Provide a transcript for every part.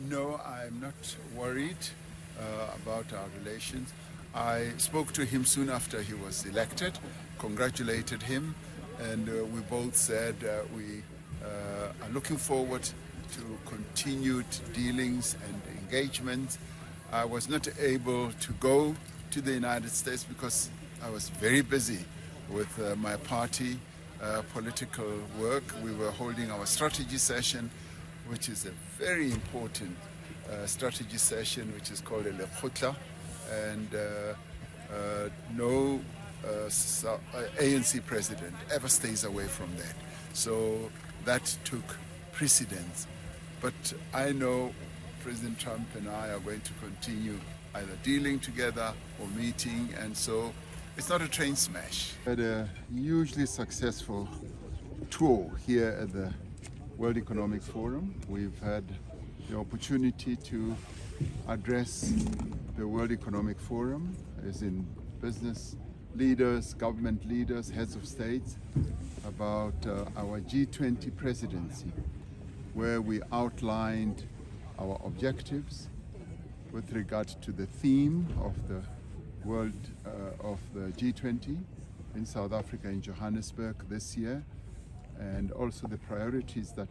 No, I'm not worried about our relations. I spoke to him soon after he was elected, congratulated him, and we both said we are looking forward to continued dealings and engagements. I was not able to go to the United States because I was very busy with my party political work. We were holding our strategy session, which is a very important strategy session, which is called a Lekgotla, and no ANC president ever stays away from that. So that took precedence. But I know President Trump and I are going to continue either dealing together or meeting, and so it's not a train smash. We had a hugely successful tour here at the World Economic Forum. We've had the opportunity to address the World Economic Forum, as in business leaders, government leaders, heads of states, about our G20 presidency, where we outlined our objectives with regard to the theme of the World of the G20 in South Africa, in Johannesburg this year, and also the priorities that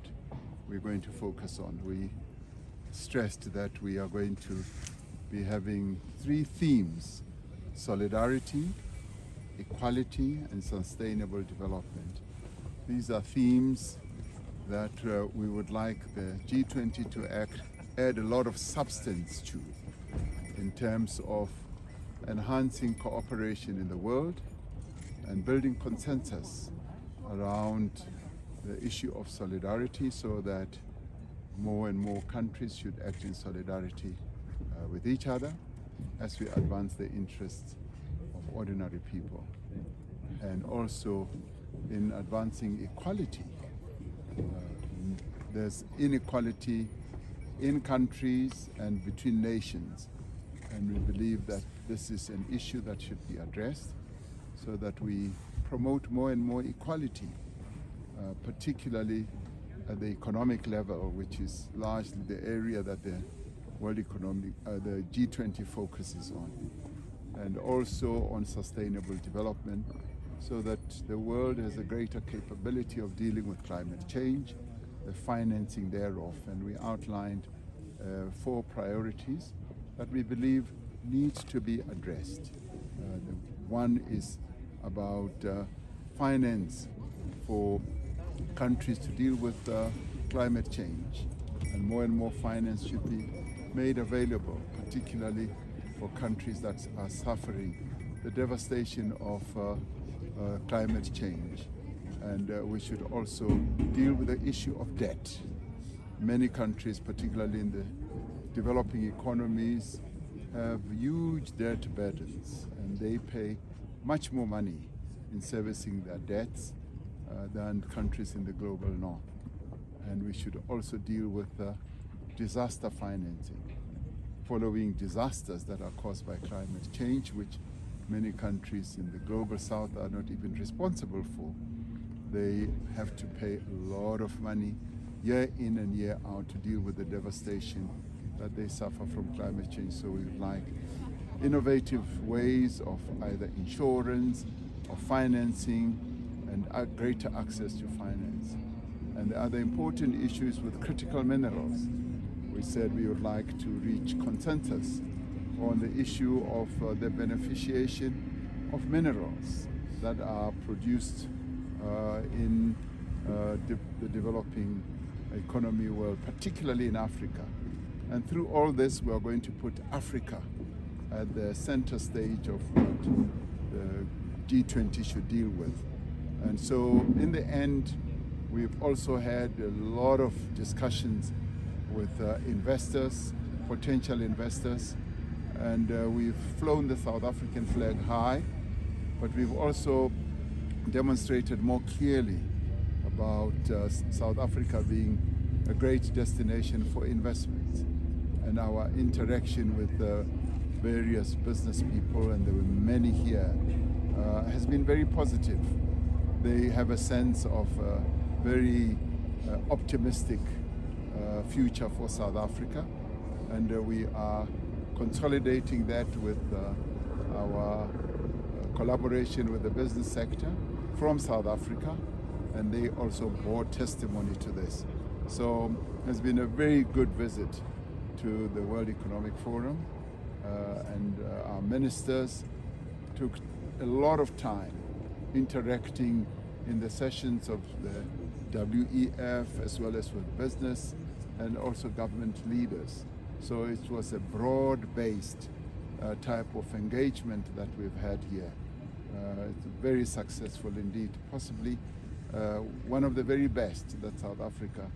we're going to focus on. We stressed that we are going to be having three themes: solidarity, equality, and sustainable development. These are themes that we would like the G20 to add a lot of substance to in terms of enhancing cooperation in the world and building consensus around the issue of solidarity, so that more and more countries should act in solidarity with each other as we advance the interests of ordinary people, and also in advancing equality. There's inequality in countries and between nations, and we believe that this is an issue that should be addressed so that we promote more and more equality, particularly at the economic level, which is largely the area that the the G20 focuses on, and also on sustainable development, so that the world has a greater capability of dealing with climate change, the financing thereof. And we outlined 4 priorities that we believe need to be addressed. One is about finance for countries to deal with climate change, and more finance should be made available, particularly for countries that are suffering the devastation of climate change. And we should also deal with the issue of debt. Many countries, particularly in the developing economies, have huge debt burdens, and they pay much more money in servicing their debts than countries in the global north. And we should also deal with disaster financing following disasters that are caused by climate change, which many countries in the global south are not even responsible for. They have to pay a lot of money year in and year out to deal with the devastation that they suffer from climate change. So we would like innovative ways of either insurance or financing and greater access to finance. And the other important issues with critical minerals. We said we would like to reach consensus on the issue of the beneficiation of minerals that are produced in the developing economy world, particularly in Africa. And through all this, we are going to put Africa at the center stage of what the G20 should deal with. And so in the end, we've also had a lot of discussions with investors, potential investors, and we've flown the South African flag high, but we've also demonstrated more clearly about South Africa being a great destination for investment, and our interaction with various business people, and there were many here, has been very positive. They have a sense of very optimistic future for South Africa, and we are consolidating that with our collaboration with the business sector from South Africa, and they also bore testimony to this. So it's been a very good visit to the World Economic Forum, and our ministers took a lot of time interacting in the sessions of the WEF as well as with business and also government leaders. So it was a broad-based type of engagement that we've had here. It's very successful indeed, possibly one of the very best that South Africa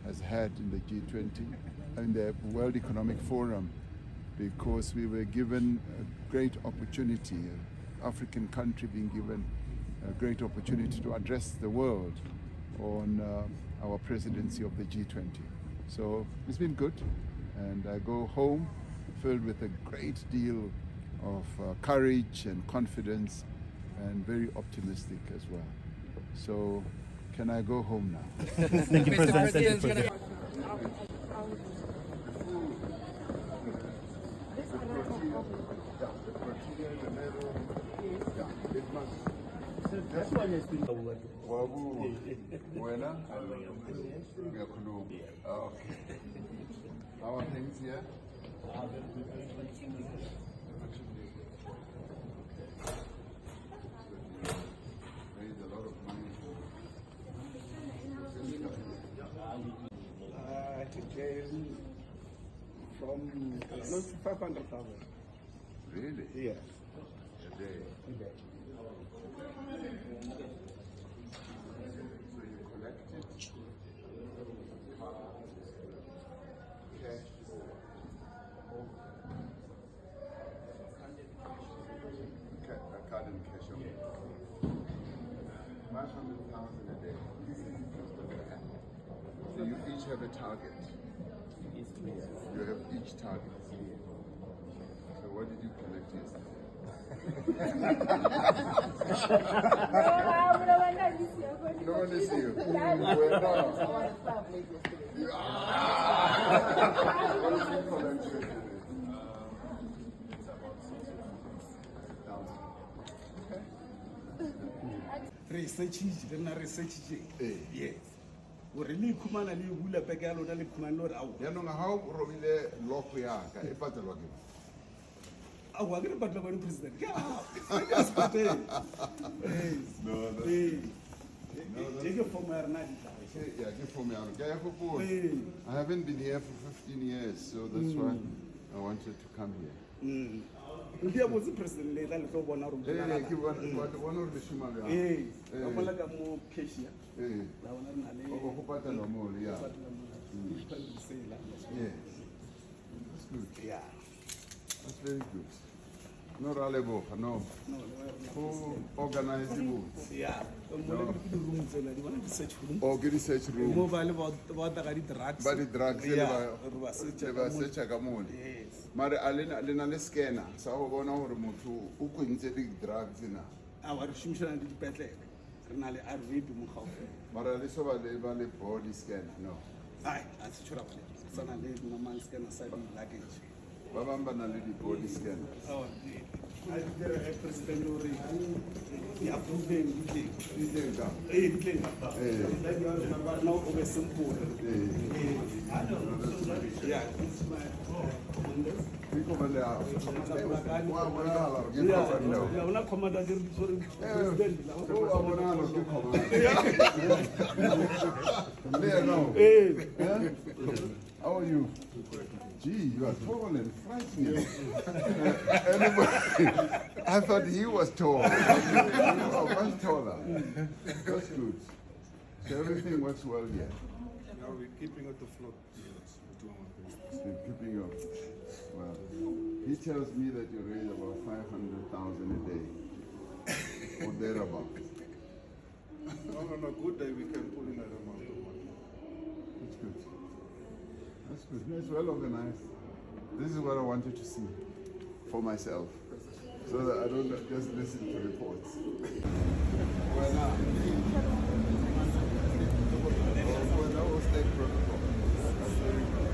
has had in the G20, in the World Economic Forum, because we were given a great opportunity, an African country being given a great opportunity to address the world on our presidency of the G20. So it's been good, and I go home filled with a great deal of courage and confidence, and very optimistic as well. So can I go home now? Thank you, President. Thank you, President. This one has been Okay. How are things here? Raised a lot of money. from close to 500,000. Really? Yes. A day. A day. So you collected cash a card and cash only. 500,000 a day. So you each have a target. You have each target. So what did you collect yesterday? No one is you. We're not. What did you collect yesterday? It's about 6,000. Research. Yes. O re le khumana le hula peke ya lona le khumana le re au. Ya no ha o robile loko ya ka e patelwa ke. Au a ke batla ba president. Ke a. Just pate. No. Take a form ya rena di tla. Yeah, ke form ya ka ya go. I haven't been here for 15 years, so that's why I wanted to come here. Ndi abo se president le la tlo bona ro. Ke bona re shuma ga. Ka mola ka mo cashier. La ona rena le. O go patela mo le ya. Yeah. That's good. Yeah. That's very good. No ralebo, no. Who organize the booth? Yeah. Mo le room tsela di bona research room. Oh, get research room. Mo ba le ba ta ga di drugs. Ba di drugs le ba search ka mo. Yes. Mare alena le scanner sa go bona gore motho o kwentse di drugs na. A wa re shumishana di dipetlele. Re na le RVB mo gaufe. Mara le so ba le body scanner, no. Ai, a se tshwara bale. Sana le normal scanner sa di luggage. Ba bamba na le di body scanner. Oh, I did a president Lori. Yeah, approving the ka. Then you are now over simple. Yeah, it's my commanders. We come there. Yeah, una commander president. Oh, abona no ke come. There no. How are you? Gee, you are tall and frightening. I thought he was tall. You are much taller. That's good. So everything works well here. Now we're keeping it afloat. You're keeping up. Well, he tells me that you raise about 500,000 a day, or thereabout. On a good day, we can pull in that amount of money. That's good. That's good. No, it's well organized. This is what I wanted to see for myself, so that I don't just listen to reports. Well, now, that was state protocol. That's very good.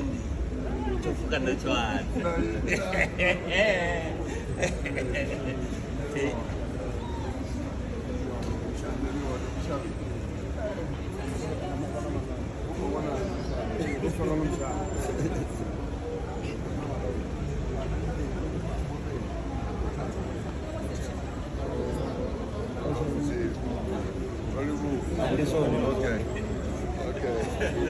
Quindi, sto fucando ciò. Sì. Okay. Okay.